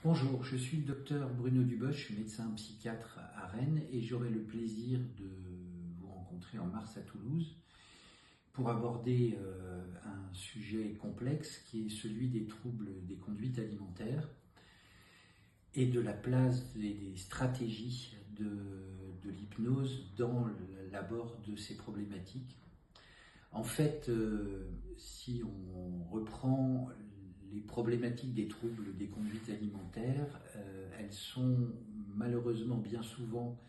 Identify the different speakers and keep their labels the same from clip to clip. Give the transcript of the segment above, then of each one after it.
Speaker 1: Bonjour, je suis le docteur Bruno Duboche, je suis médecin psychiatre à Rennes et j'aurai le plaisir de vous rencontrer en mars à Toulouse pour aborder un sujet complexe qui est celui des troubles des conduites alimentaires et de la place des stratégies de l'hypnose dans l'abord de ces problématiques. En fait, si on reprend les problématiques des troubles des conduites alimentaires, elles sont malheureusement bien souvent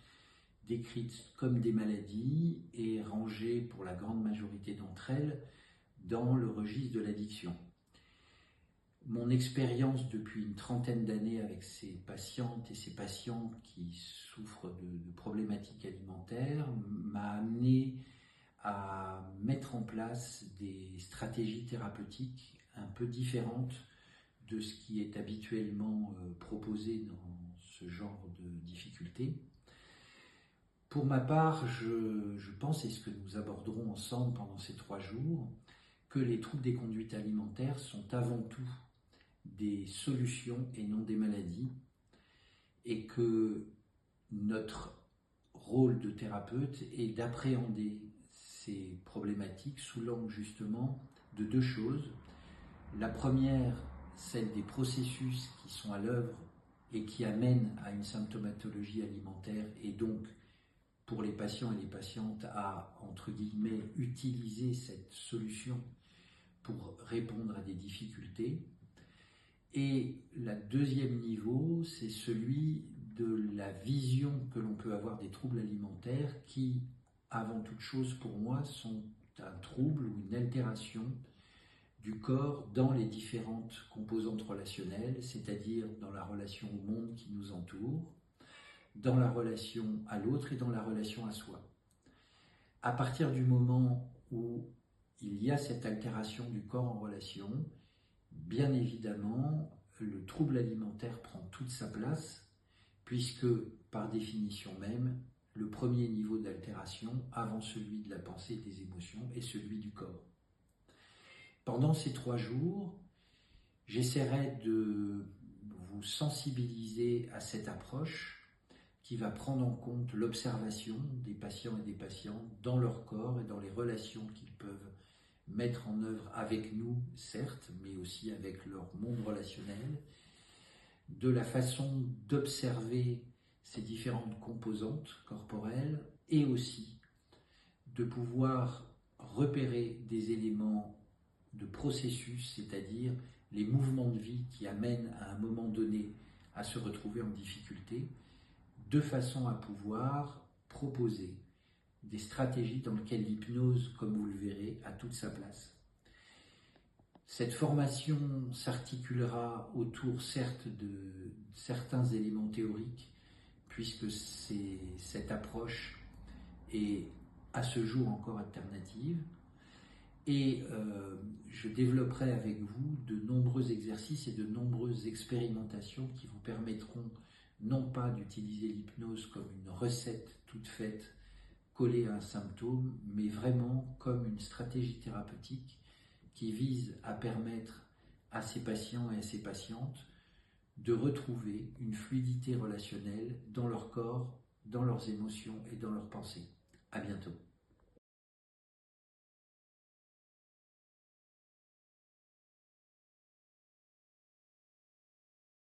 Speaker 1: décrites comme des maladies et rangées pour la grande majorité d'entre elles dans le registre de l'addiction. Mon expérience depuis une trentaine d'années avec ces patientes et ces patients qui souffrent de problématiques alimentaires m'a amené à mettre en place des stratégies thérapeutiques un peu différentes de ce qui est habituellement proposé dans ce genre de difficultés. Pour ma part, je pense, et ce que nous aborderons ensemble pendant ces 3 jours, que les troubles des conduites alimentaires sont avant tout des solutions et non des maladies, et que notre rôle de thérapeute est d'appréhender ces problématiques sous l'angle justement de 2 choses. La première, celle des processus qui sont à l'œuvre et qui amènent à une symptomatologie alimentaire et donc pour les patients et les patientes à, entre guillemets, utiliser cette solution pour répondre à des difficultés. Et le deuxième niveau, c'est celui de la vision que l'on peut avoir des troubles alimentaires qui, avant toute chose pour moi, sont un trouble ou une altération du corps dans les différentes composantes relationnelles, c'est-à-dire dans la relation au monde qui nous entoure, dans la relation à l'autre et dans la relation à soi. À partir du moment où il y a cette altération du corps en relation, bien évidemment, le trouble alimentaire prend toute sa place, puisque, par définition même, le premier niveau d'altération, avant celui de la pensée et des émotions, est celui du corps. Pendant ces 3 jours, j'essaierai de vous sensibiliser à cette approche qui va prendre en compte l'observation des patients et des patientes dans leur corps et dans les relations qu'ils peuvent mettre en œuvre avec nous, certes, mais aussi avec leur monde relationnel, de la façon d'observer ces différentes composantes corporelles et aussi de pouvoir repérer des éléments de processus, c'est-à-dire les mouvements de vie qui amènent à un moment donné à se retrouver en difficulté, de façon à pouvoir proposer des stratégies dans lesquelles l'hypnose, comme vous le verrez, a toute sa place. Cette formation s'articulera autour, certes, de certains éléments théoriques, puisque cette approche est à ce jour encore alternative, et je développerai avec vous de nombreux exercices et de nombreuses expérimentations qui vous permettront non pas d'utiliser l'hypnose comme une recette toute faite, collée à un symptôme, mais vraiment comme une stratégie thérapeutique qui vise à permettre à ces patients et à ces patientes de retrouver une fluidité relationnelle dans leur corps, dans leurs émotions et dans leurs pensées. À bientôt.